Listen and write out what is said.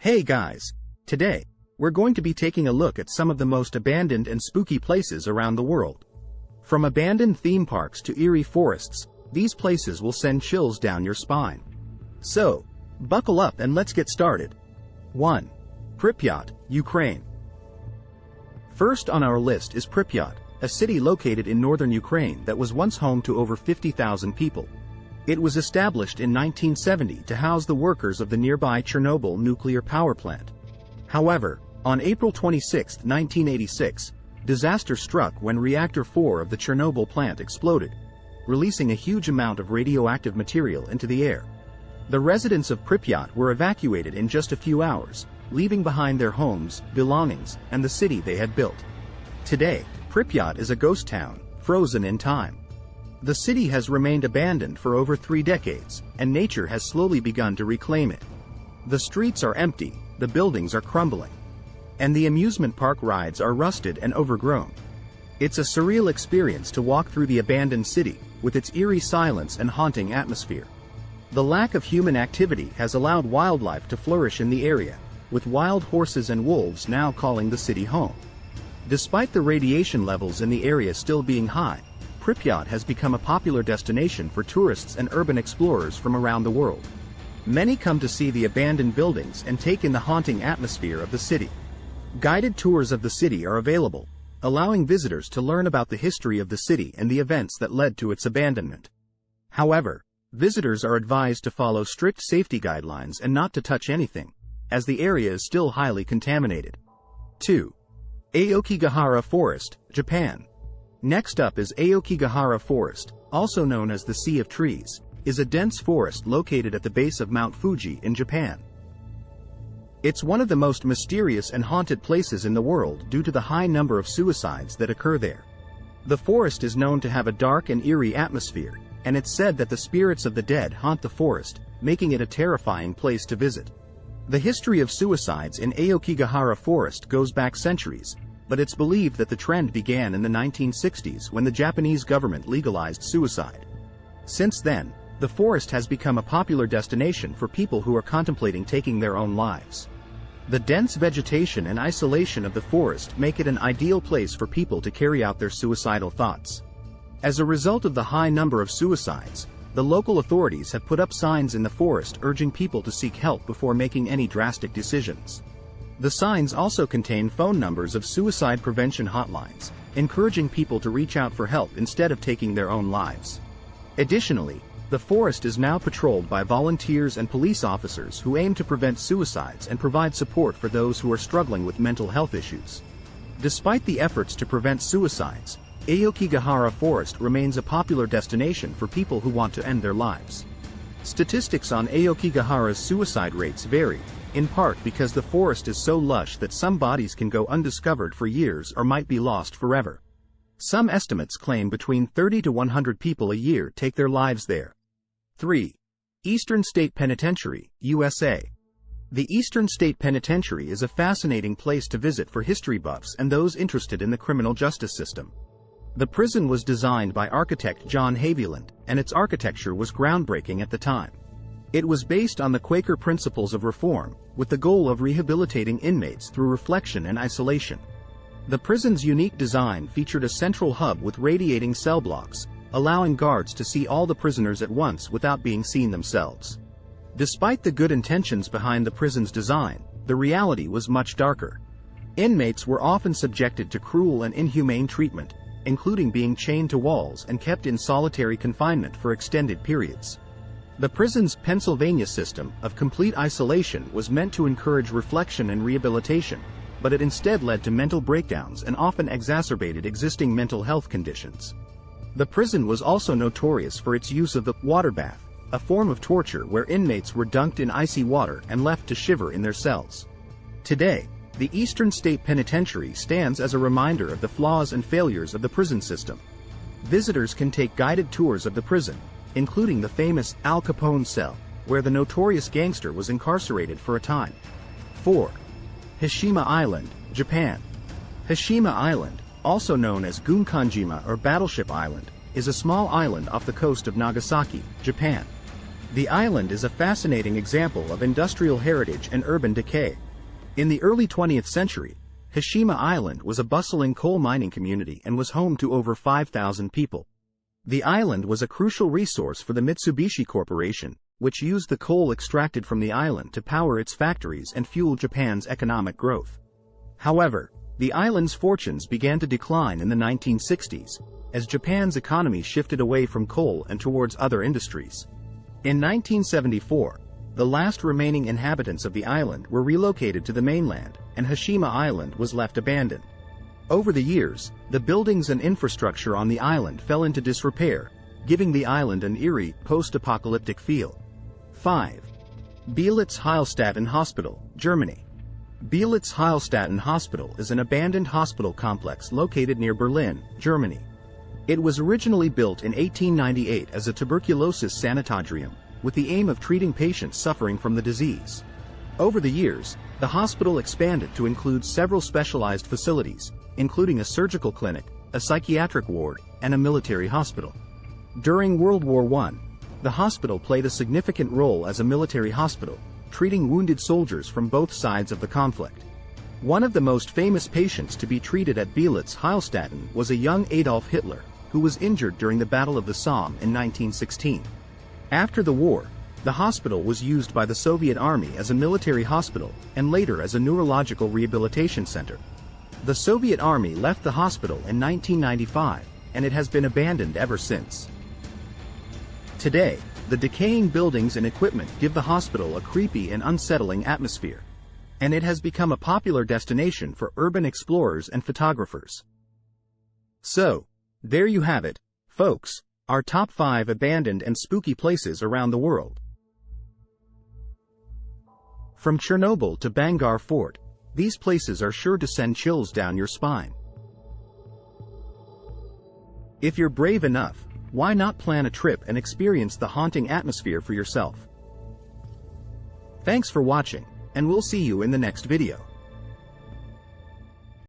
Hey guys! Today, we're going to be taking a look at some of the most abandoned and spooky places around the world. From abandoned theme parks to eerie forests, these places will send chills down your spine. So, buckle up and let's get started. 1. Pripyat, Ukraine. First on our list is Pripyat, a city located in northern Ukraine that was once home to over 50,000 people. It was established in 1970 to house the workers of the nearby Chernobyl nuclear power plant. However, on April 26, 1986, disaster struck when Reactor 4 of the Chernobyl plant exploded, releasing a huge amount of radioactive material into the air. The residents of Pripyat were evacuated in just a few hours, leaving behind their homes, belongings, and the city they had built. Today, Pripyat is a ghost town, frozen in time. The city has remained abandoned for over 3 decades, and nature has slowly begun to reclaim it. The streets are empty, the buildings are crumbling, and the amusement park rides are rusted and overgrown. It's a surreal experience to walk through the abandoned city, with its eerie silence and haunting atmosphere. The lack of human activity has allowed wildlife to flourish in the area, with wild horses and wolves now calling the city home. Despite the radiation levels in the area still being high, Pripyat has become a popular destination for tourists and urban explorers from around the world. Many come to see the abandoned buildings and take in the haunting atmosphere of the city. Guided tours of the city are available, allowing visitors to learn about the history of the city and the events that led to its abandonment. However, visitors are advised to follow strict safety guidelines and not to touch anything, as the area is still highly contaminated. 2. Aokigahara Forest, Japan. Next up is Aokigahara Forest, also known as the Sea of Trees, is a dense forest located at the base of Mount Fuji in Japan. It's one of the most mysterious and haunted places in the world due to the high number of suicides that occur there. The forest is known to have a dark and eerie atmosphere, and it's said that the spirits of the dead haunt the forest, making it a terrifying place to visit. The history of suicides in Aokigahara Forest goes back centuries, but it's believed that the trend began in the 1960s when the Japanese government legalized suicide. Since then, the forest has become a popular destination for people who are contemplating taking their own lives. The dense vegetation and isolation of the forest make it an ideal place for people to carry out their suicidal thoughts. As a result of the high number of suicides, the local authorities have put up signs in the forest urging people to seek help before making any drastic decisions. The signs also contain phone numbers of suicide prevention hotlines, encouraging people to reach out for help instead of taking their own lives. Additionally, the forest is now patrolled by volunteers and police officers who aim to prevent suicides and provide support for those who are struggling with mental health issues. Despite the efforts to prevent suicides, Aokigahara Forest remains a popular destination for people who want to end their lives. Statistics on Aokigahara's suicide rates vary, in part because the forest is so lush that some bodies can go undiscovered for years or might be lost forever. Some estimates claim between 30 to 100 people a year take their lives there. 3. Eastern State Penitentiary, USA. The Eastern State Penitentiary is a fascinating place to visit for history buffs and those interested in the criminal justice system. The prison was designed by architect John Haviland, and its architecture was groundbreaking at the time. It was based on the Quaker principles of reform, with the goal of rehabilitating inmates through reflection and isolation. The prison's unique design featured a central hub with radiating cell blocks, allowing guards to see all the prisoners at once without being seen themselves. Despite the good intentions behind the prison's design, the reality was much darker. Inmates were often subjected to cruel and inhumane treatment, including being chained to walls and kept in solitary confinement for extended periods. The prison's Pennsylvania system of complete isolation was meant to encourage reflection and rehabilitation, but it instead led to mental breakdowns and often exacerbated existing mental health conditions. The prison was also notorious for its use of the water bath, a form of torture where inmates were dunked in icy water and left to shiver in their cells. Today, the Eastern State Penitentiary stands as a reminder of the flaws and failures of the prison system. Visitors can take guided tours of the prison, including the famous Al Capone cell, where the notorious gangster was incarcerated for a time. 4. Hishima Island, Japan. Hishima Island, also known as Gunkanjima or Battleship Island, is a small island off the coast of Nagasaki, Japan. The island is a fascinating example of industrial heritage and urban decay. In the early 20th century, Hashima Island was a bustling coal mining community and was home to over 5,000 people. The island was a crucial resource for the Mitsubishi Corporation, which used the coal extracted from the island to power its factories and fuel Japan's economic growth. However, the island's fortunes began to decline in the 1960s, as Japan's economy shifted away from coal and towards other industries. In 1974, the last remaining inhabitants of the island were relocated to the mainland, and Hashima Island was left abandoned. Over the years, the buildings and infrastructure on the island fell into disrepair, giving the island an eerie, post-apocalyptic feel. 5. Beelitz-Heilstatten Hospital, Germany. Beelitz-Heilstatten Hospital is an abandoned hospital complex located near Berlin, Germany. It was originally built in 1898 as a tuberculosis sanitarium, with the aim of treating patients suffering from the disease. Over the years, the hospital expanded to include several specialized facilities, including a surgical clinic, a psychiatric ward, and a military hospital. During World War I, the hospital played a significant role as a military hospital, treating wounded soldiers from both sides of the conflict. One of the most famous patients to be treated at Beelitz-Heilstatten was a young Adolf Hitler, who was injured during the Battle of the Somme in 1916. After the war, the hospital was used by the Soviet Army as a military hospital and later as a neurological rehabilitation center. The Soviet Army left the hospital in 1995, and it has been abandoned ever since. Today, the decaying buildings and equipment give the hospital a creepy and unsettling atmosphere, and it has become a popular destination for urban explorers and photographers. So, there you have it, folks, our top 5 abandoned and spooky places around the world. From Chernobyl to Bangar Fort, these places are sure to send chills down your spine. If you're brave enough, why not plan a trip and experience the haunting atmosphere for yourself? Thanks for watching, and we'll see you in the next video.